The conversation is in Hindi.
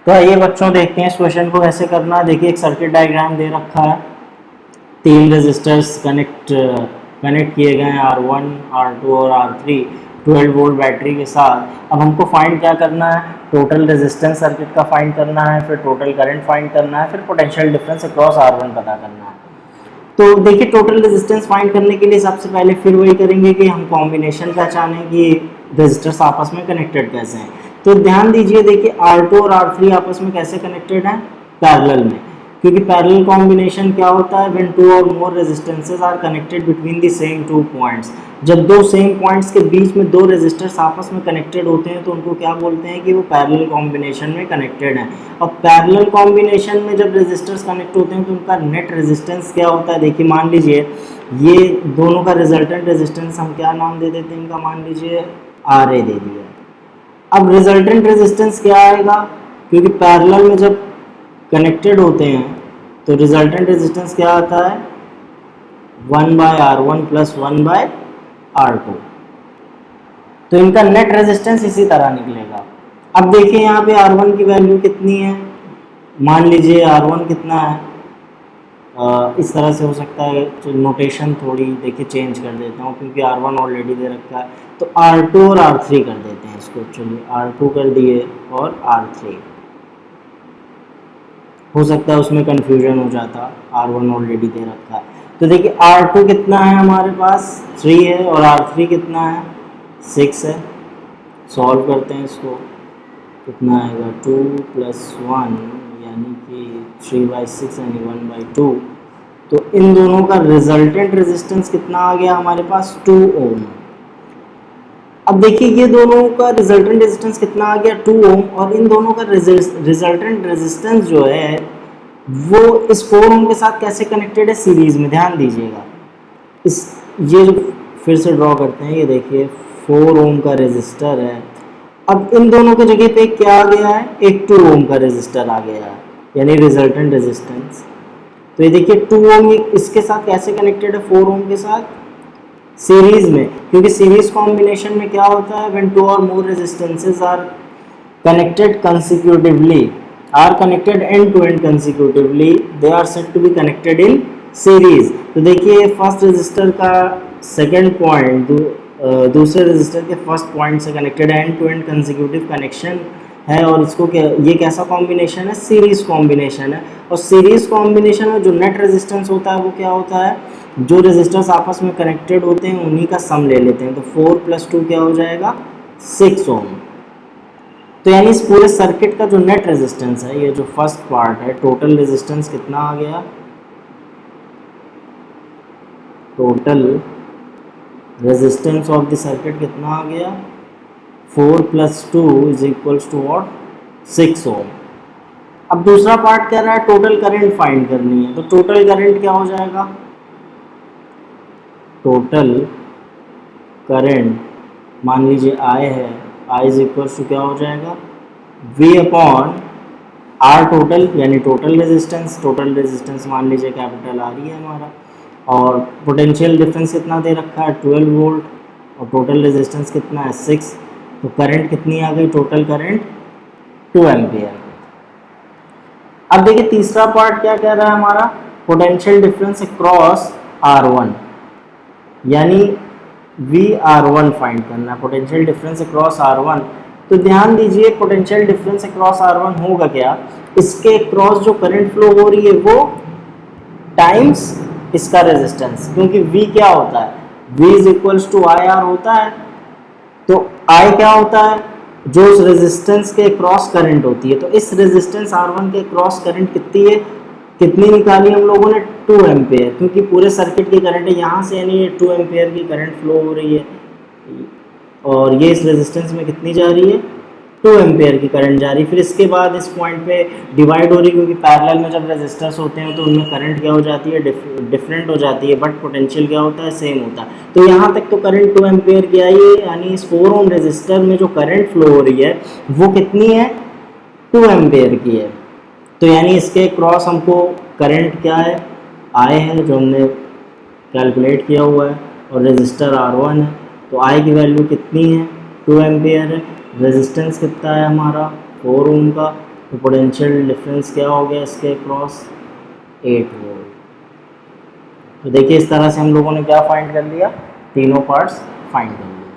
तो आइए बच्चों देखते हैं इस क्वेश्चन को कैसे करना है। देखिए एक सर्किट डायग्राम दे रखा है, तीन रेजिस्टर्स कनेक्ट किए गए हैं R1, R2 और R3 12 वोल्ट बैटरी के साथ। अब हमको फाइंड क्या करना है, टोटल रेजिस्टेंस सर्किट का फाइंड करना है, फिर टोटल करंट फाइंड करना है, फिर पोटेंशियल डिफरेंस अक्रॉस R1 पता करना है। तो देखिए टोटल रेजिस्टेंस फाइंड करने के लिए सबसे पहले फिर वही करेंगे कि हम कॉम्बिनेशन पहचानें कि रेजिस्टर्स आपस में कनेक्टेड कैसे हैं। तो ध्यान दीजिए, देखिए R2 और R3 आपस में कैसे कनेक्टेड हैं, पैरेलल में। क्योंकि पैरेलल कॉम्बिनेशन क्या होता है, when two or more resistances are connected between the same two points. जब दो सेम पॉइंट्स के बीच में दो रेजिस्टर्स आपस में कनेक्टेड होते हैं तो उनको क्या बोलते हैं कि वो पैरेलल कॉम्बिनेशन में कनेक्टेड हैं। और पैरेलल कॉम्बिनेशन में जब रेजिस्टर्स कनेक्ट होते हैं तो उनका नेट रेजिस्टेंस क्या होता है। देखिए मान लीजिए ये दोनों का रिजल्टेंट रेजिस्टेंस हम क्या नाम दे देते हैं इनका, मान लीजिए RA दे दिया। अब रिजल्टेंट रेजिस्टेंस क्या आएगा, क्योंकि पैरेलल में जब कनेक्टेड होते हैं तो रिजल्टेंट रेजिस्टेंस क्या आता है, 1/R1 प्लस 1/R2। तो इनका नेट रेजिस्टेंस इसी तरह निकलेगा। अब देखिए यहाँ पे R1 की वैल्यू कितनी है, मान लीजिए R1 कितना है, इस तरह से हो सकता है। तो नोटेशन थोड़ी देखिए चेंज कर देता हूँ क्योंकि R1 ऑलरेडी दे रखा है, तो R2 और R3 कर देते हैं इसको। चलिए R2 कर दिए और R3, हो सकता है उसमें कन्फ्यूजन हो जाता, R1 ऑलरेडी दे रखा है। तो देखिए R2 कितना है हमारे पास, 3 है, और R3 कितना है, 6 है। सॉल्व करते हैं इसको, कितना आएगा, 2 + 1 यानी कि 3/6 यानी 1/2। तो इन दोनों का रिजल्टेंट रेजिस्टेंस कितना आ गया हमारे पास, 2 ओम। अब देखिए ये दोनों का रिजल्टेंट रेजिस्टेंस कितना आ गया, 2 ओम, और इन दोनों का रिजल्टेंट रेजिस्टेंस जो है वो इस 4 ओम के साथ कैसे कनेक्टेड है, सीरीज में। ध्यान दीजिएगा इस, ये जो फिर से ड्रॉ करते हैं, ये देखिए 4 ओम का रेजिस्टर है। अब इन दोनों के जगह पे क्या आ गया है, एक 2 ओम का रेजिस्टर आ गया है, यानी रिजल्टेंट रेजिस्टेंस। तो ये देखिए 2 ओम इसके साथ कैसे कनेक्टेड है, 4 ओम के साथ सीरीज में। क्योंकि सीरीज कॉम्बिनेशन में क्या होता है, when 2 or more resistances are connected consecutively, are connected end to end consecutively, they are said to be connected in series. तो देखिए फर्स्ट रेजिस्टर का सेकंड पॉइंट दूसरे रेजिस्टर के फर्स्ट पॉइंट से connected end to end consecutive connection है, और इसको ये कैसा कॉम्बिनेशन है, सीरीज कॉम्बिनेशन है। और सीरीज कॉम्बिनेशन में जो नेट रेजिस्टेंस होता है वो क्या होता है, जो रेजिस्टर्स आपस में कनेक्टेड होते हैं उन्हीं का सम ले लेते हैं। तो 4 + 2 क्या हो जाएगा, 6 ओम। तो यानी इस पूरे सर्किट का जो नेट रेजिस्टेंस है, ये जो फर्स्ट पार्ट है, टोटल रेजिस्टेंस कितना आ गया, total resistance of the circuit कितना आ गया, 4 + 2 = व्हाट, 6 ओम। अब दूसरा पार्ट कह रहा है टोटल करंट फाइंड करनी है। तो टोटल करंट क्या हो जाएगा, टोटल करंट मान लीजिए I है, I = क्या हो जाएगा, V/R टोटल, यानी टोटल रेजिस्टेंस। टोटल रेजिस्टेंस मान लीजिए कैपिटल R ही है हमारा, और पोटेंशियल डिफरेंस कितना दे रखा है, 12 वोल्ट, और टोटल रेजिस्टेंस कितना है, 6। तो करंट कितनी आ गई, टोटल करंट 2 एम्पियर। अब देखिए तीसरा पार्ट क्या कह रहा है हमारा, पोटेंशियल डिफरेंस अक्रॉस R1, यानी VR1 फाइंड करना है, पोटेंशियल डिफरेंस अक्रॉस R1। तो ध्यान दीजिए पोटेंशियल डिफरेंस अक्रॉस R1 होगा क्या, इसके अक्रॉस जो करंट फ्लो हो रही है वो टाइम्स इसका रेजिस्टेंस। क्योंकि V क्या होता है, V = IR होता है। तो I क्या होता है, जो उस रेजिस्टेंस के क्रॉस करंट होती है। तो इस रेजिस्टेंस R1 के क्रॉस करंट कितनी है, कितनी निकाली हम लोगों ने, 2 एम्पेयर। क्योंकि पूरे सर्किट की करंट है यहाँ से, यानी 2 एम्पेयर की करंट फ्लो हो रही है, और ये इस रेजिस्टेंस में कितनी जा रही है, 2 एम्पेयर की करंट जा रही है। फिर इसके बाद इस पॉइंट पे डिवाइड हो रही है, क्योंकि पैरेलल में जब रेजिस्टर्स होते हैं तो उनमें करंट क्या हो जाती है, डिफरेंट हो जाती है, बट पोटेंशियल क्या होता है, सेम होता है। तो यहाँ तक तो करंट 2 एम्पेयर की आई है, यानी इस 4 ओम रेजिस्टर में जो करंट फ्लो हो रही है वो कितनी है, 2 एम्पेयर की है। तो यानी इसके क्रॉस हमको करंट क्या है, I है, जो हमने कैलकुलेट किया हुआ है, और रेजिस्टर R1 है। तो I की वैल्यू कितनी है, 2 एम्पेयर है। रेजिस्टेंस कितना है हमारा, 4 ओम का, तो पोटेंशियल डिफरेंस क्या हो गया इसके क्रॉस 8 वोल्ट। तो देखिए इस तरह से हम लोगों ने क्या फाइंड कर लिया, तीनों पार्ट्स फाइंड कर लिया।